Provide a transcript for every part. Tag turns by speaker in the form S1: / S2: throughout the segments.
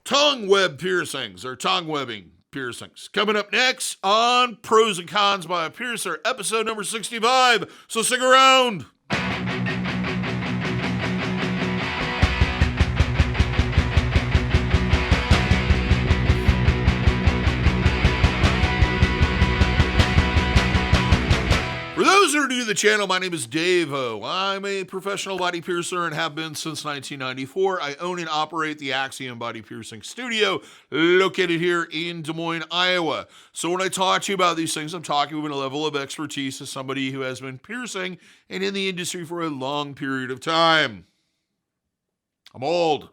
S1: Tongue web piercings or tongue webbing piercings. Coming up next on Pros and Cons by a Piercer, episode number 65. So stick around. For those who are new to the channel, my name is DaVo. I'm a professional body piercer and have been since 1994. I own and operate the Axiom Body Piercing Studio located here in Des Moines, Iowa. So when I talk to you about these things, I'm talking with a level of expertise as somebody who has been piercing and in the industry for a long period of time. I'm old.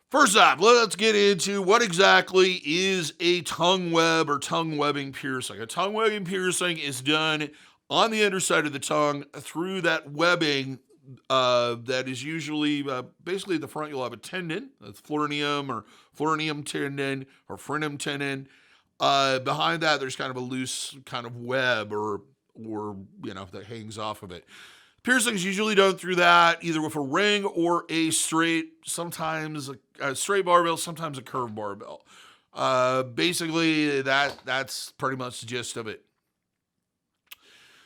S1: First off, let's get into what exactly is a tongue web or tongue webbing piercing. A tongue webbing piercing is done on the underside of the tongue through that webbing that is usually basically at the front. You'll have a tendon, that's florineum or florineum tendon or frenum tendon. Behind that, there's kind of a loose kind of web or that hangs off of it. Piercings usually done through that, either with a ring or a straight, sometimes a straight barbell, sometimes a curved barbell. Basically, that's pretty much the gist of it.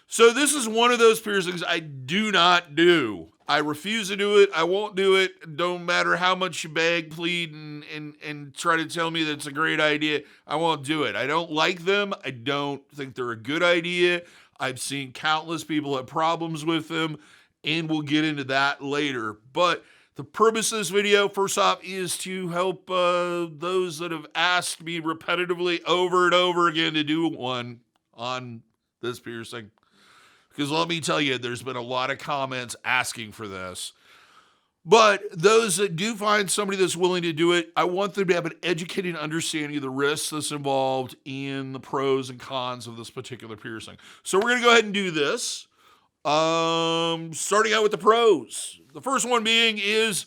S1: So this is one of those piercings I do not do. I refuse to do it. I won't do it. Don't matter how much you beg, plead, and try to tell me that it's a great idea. I won't do it. I don't like them. I don't think they're a good idea. I've seen countless people have problems with them, and we'll get into that later. But the purpose of this video, first off, is to help those that have asked me repetitively over and over again to do one on this piercing. Because let me tell you, there's been a lot of comments asking for this. But those that do find somebody that's willing to do it, I want them to have an educated understanding of the risks that's involved in the pros and cons of this particular piercing. So we're going to go ahead and do this. Starting out with the pros. The first one being is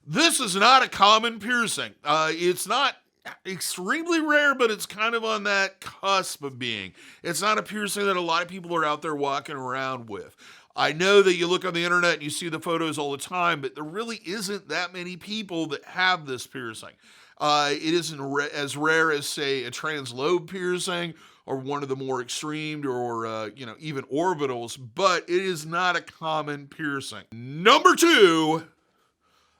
S1: this is not a common piercing. It's not extremely rare, but it's kind of on that cusp of being. It's not a piercing that a lot of people are out there walking around with. I know that you look on the internet and you see the photos all the time, but there really isn't that many people that have this piercing. It isn't as rare as, say, a translobe piercing or one of the more extreme or, even orbitals, but it is not a common piercing. Number two,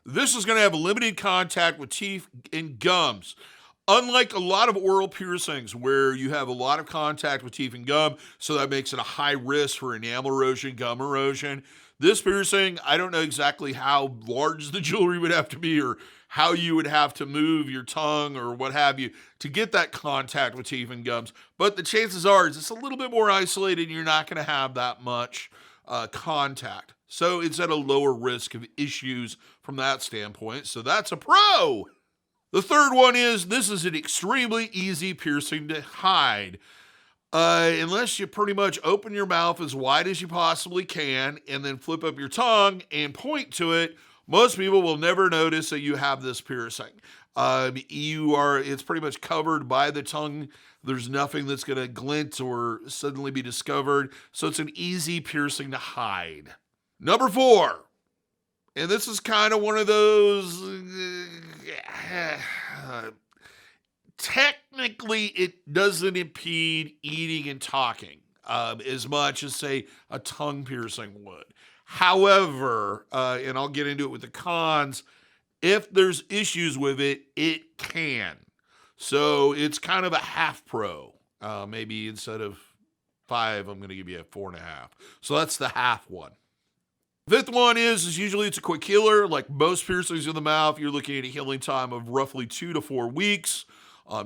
S1: this is going to have limited contact with teeth and gums. Unlike a lot of oral piercings where you have a lot of contact with teeth and gum, so that makes it a high risk for enamel erosion, gum erosion. This piercing, I don't know exactly how large the jewelry would have to be or how you would have to move your tongue or what have you to get that contact with teeth and gums. But the chances are it's a little bit more isolated and you're not going to have that much contact. So it's at a lower risk of issues from that standpoint. So that's a pro. The third one is this is an extremely easy piercing to hide. Unless you pretty much open your mouth as wide as you possibly can and then flip up your tongue and point to it, most people will never notice that you have this piercing. It's pretty much covered by the tongue. There's nothing that's going to glint or suddenly be discovered. So it's an easy piercing to hide. Number four. And this is kind of one of those, technically it doesn't impede eating and talking as much as, say, a tongue piercing would. However, and I'll get into it with the cons, if there's issues with it, it can. So it's kind of a half pro. Maybe instead of 5, I'm going to give you a 4.5. So that's the half one. Fifth one is usually it's a quick healer. Like most piercings in the mouth, you're looking at a healing time of roughly 2 to 4 weeks.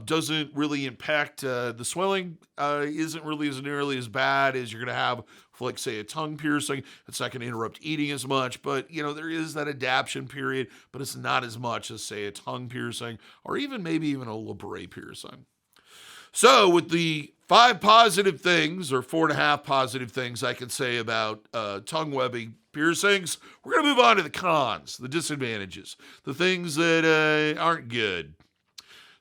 S1: Doesn't really impact the swelling. Isn't really as nearly as bad as you're going to have for, like, say, a tongue piercing. It's not going to interrupt eating as much, but, there is that adaptation period, but it's not as much as, say, a tongue piercing or maybe even a labret piercing. So with the 5 positive things or 4.5 positive things I can say about tongue webbing piercings, we're going to move on to the cons, the disadvantages, the things that aren't good.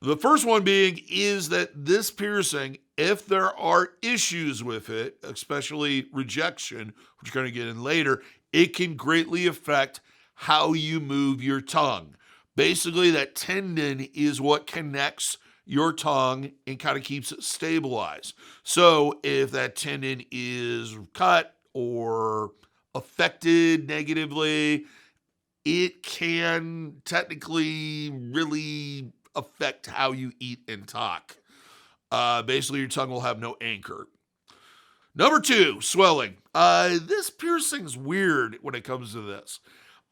S1: The first one being is that this piercing, if there are issues with it, especially rejection, which we're going to get in later, it can greatly affect how you move your tongue. Basically, that tendon is what connects your tongue and kind of keeps it stabilized. So if that tendon is cut or affected negatively, it can technically really affect how you eat and talk. Basically, your tongue will have no anchor. Number 2, swelling. This piercing's weird when it comes to this.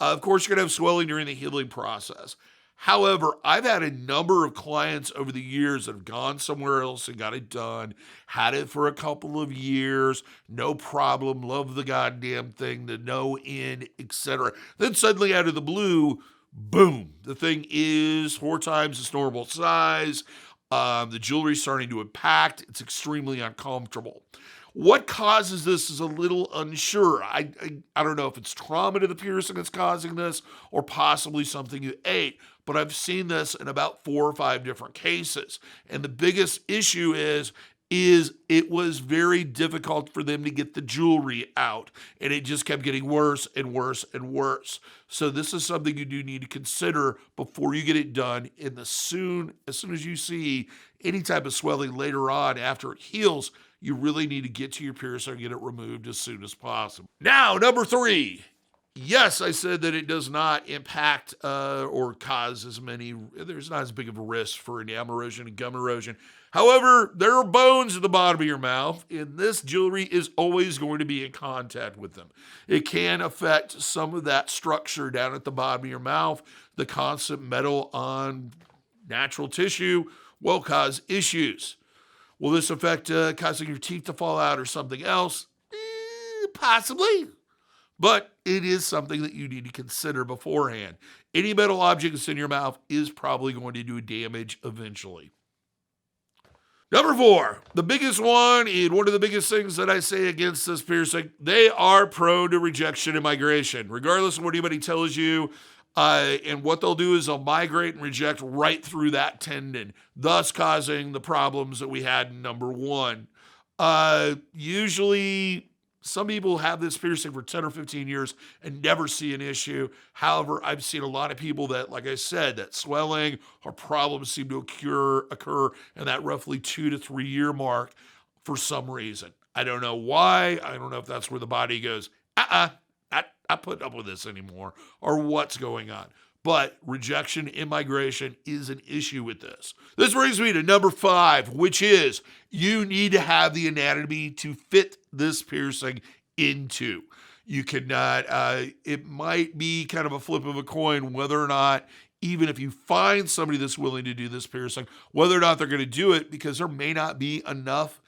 S1: Of course, you're going to have swelling during the healing process. However, I've had a number of clients over the years that have gone somewhere else and got it done, had it for a couple of years, no problem, love the goddamn thing, the no end, etc. Then suddenly out of the blue, boom, the thing is 4 times its normal size. The jewelry's starting to impact. It's extremely uncomfortable. What causes this is a little unsure. I don't know if it's trauma to the piercing that's causing this or possibly something you ate, but I've seen this in about 4 or 5 different cases. And the biggest issue is it was very difficult for them to get the jewelry out, and it just kept getting worse and worse and worse. So this is something you do need to consider before you get it done. And as soon as you see any type of swelling later on after it heals, you really need to get to your piercer and get it removed as soon as possible. Now, number 3. Yes, I said that it does not impact or cause there's not as big of a risk for enamel erosion and gum erosion. However, there are bones at the bottom of your mouth, and this jewelry is always going to be in contact with them. It can affect some of that structure down at the bottom of your mouth. The constant metal on natural tissue will cause issues. Will this affect causing your teeth to fall out or something else? Possibly. But it is something that you need to consider beforehand. Any metal object that's in your mouth is probably going to do damage eventually. Number 4, the biggest one, and one of the biggest things that I say against this piercing, they are prone to rejection and migration. Regardless of what anybody tells you, and what they'll do is they'll migrate and reject right through that tendon, thus causing the problems that we had in number 1. Usually, some people have this piercing for 10 or 15 years and never see an issue. However, I've seen a lot of people that, like I said, that swelling or problems seem to occur in that roughly 2 to 3 year mark for some reason. I don't know why. I don't know if that's where the body goes, not putting up with this anymore, or what's going on. But rejection and migration is an issue with this. This brings me to number 5, which is you need to have the anatomy to fit this piercing into. You cannot, it might be kind of a flip of a coin whether or not, even if you find somebody that's willing to do this piercing, whether or not they're going to do it, because there may not be enough.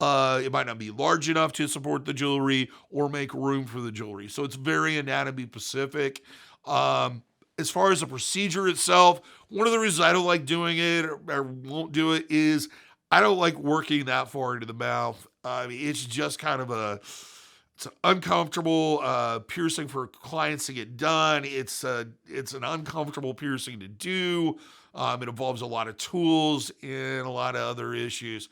S1: It might not be large enough to support the jewelry or make room for the jewelry. So it's very anatomy specific. As far as the procedure itself, one of the reasons I don't like doing it or won't do it is I don't like working that far into the mouth. I mean, it's just kind of it's an uncomfortable piercing for clients to get done. It's an uncomfortable piercing to do. It involves a lot of tools and a lot of other issues.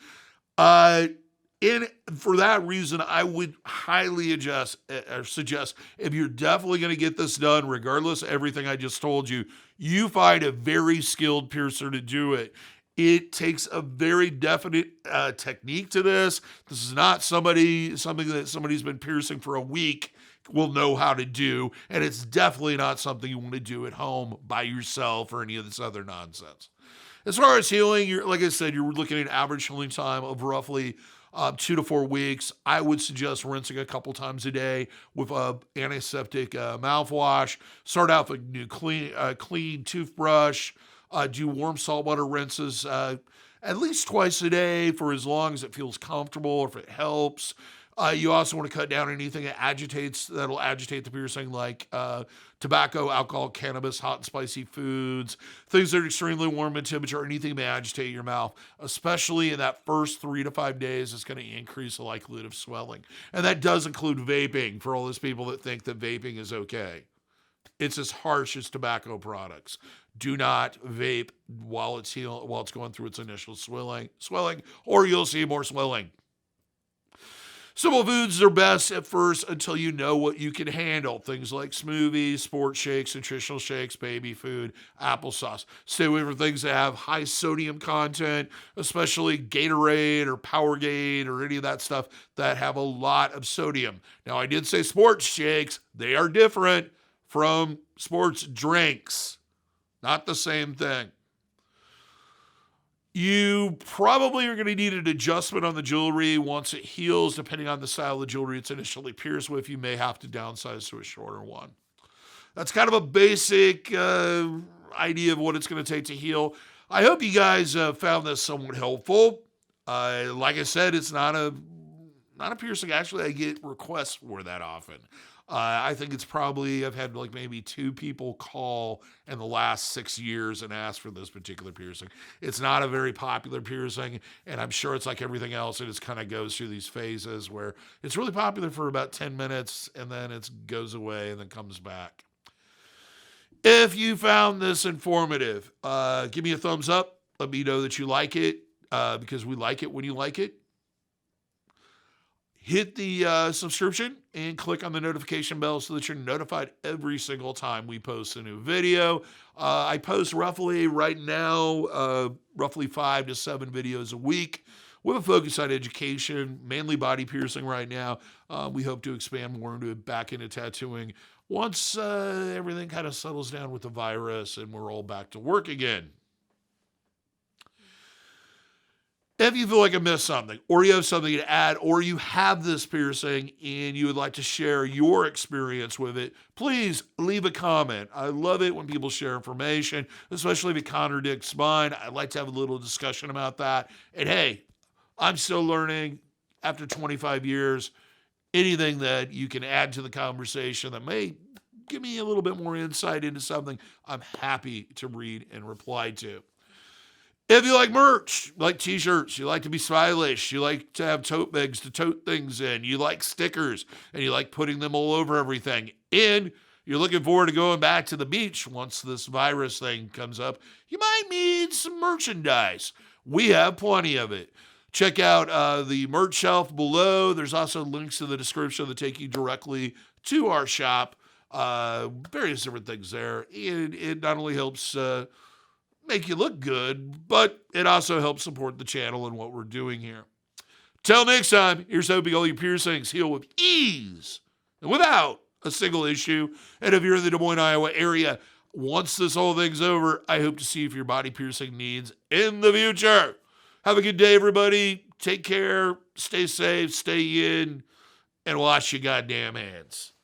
S1: And for that reason, I would highly suggest if you're definitely going to get this done, regardless of everything I just told you, you find a very skilled piercer to do it. It takes a very definite technique to this. This is not something that somebody's been piercing for a week will know how to do, and it's definitely not something you want to do at home by yourself or any of this other nonsense. As far as healing, like I said, you're looking at an average healing time of roughly 2 to 4 weeks. I would suggest rinsing a couple times a day with antiseptic mouthwash. Start out with a new clean toothbrush. Do warm saltwater rinses at least twice a day for as long as it feels comfortable or if it helps. You also want to cut down anything that'll agitate the piercing, like tobacco, alcohol, cannabis, hot and spicy foods, things that are extremely warm in temperature, anything that may agitate your mouth, especially in that first 3 to 5 days, it's going to increase the likelihood of swelling. And that does include vaping for all those people that think that vaping is okay. It's as harsh as tobacco products. Do not vape while it's going through its initial swelling, or you'll see more swelling. Simple foods are best at first until you know what you can handle. Things like smoothies, sports shakes, nutritional shakes, baby food, applesauce. Stay away from things that have high sodium content, especially Gatorade or Powerade or any of that stuff that have a lot of sodium. Now, I did say sports shakes. They are different from sports drinks. Not the same thing. You probably are going to need an adjustment on the jewelry once it heals, depending on the style of the jewelry it's initially pierced with. You may have to downsize to a shorter one. That's kind of a basic idea of what it's going to take to heal. I hope you guys found this somewhat helpful. Like I said, it's not a piercing. Actually, I get requests for that often. I think it's probably, I've had like maybe 2 people call in the last 6 years and ask for this particular piercing. It's not a very popular piercing, and I'm sure it's like everything else. It just kind of goes through these phases where it's really popular for about 10 minutes, and then it goes away and then comes back. If you found this informative, give me a thumbs up. Let me know that you like it, because we like it when you like it. Hit the subscription and click on the notification bell so that you're notified every single time we post a new video. I post roughly right now, roughly 5 to 7 videos a week with a focus on education, mainly body piercing right now. We hope to expand more back into tattooing once everything kind of settles down with the virus and we're all back to work again. If you feel like I missed something, or you have something to add, or you have this piercing and you would like to share your experience with it, please leave a comment. I love it when people share information, especially if it contradicts mine. I'd like to have a little discussion about that. And hey, I'm still learning after 25 years. Anything that you can add to the conversation that may give me a little bit more insight into something, I'm happy to read and reply to. If you like merch, you like t-shirts, you like to be stylish, you like to have tote bags to tote things in, you like stickers, and you like putting them all over everything, and you're looking forward to going back to the beach once this virus thing comes up, you might need some merchandise. We have plenty of it. Check out the merch shelf below. There's also links in the description that take you directly to our shop. Various different things there. It not only helps make you look good, but it also helps support the channel and what we're doing here. Till next time, here's hoping all your piercings heal with ease and without a single issue. And if you're in the Des Moines, Iowa area, once this whole thing's over, I hope to see you for your body piercing needs in the future. Have a good day, everybody. Take care, stay safe, stay in, and wash your goddamn hands.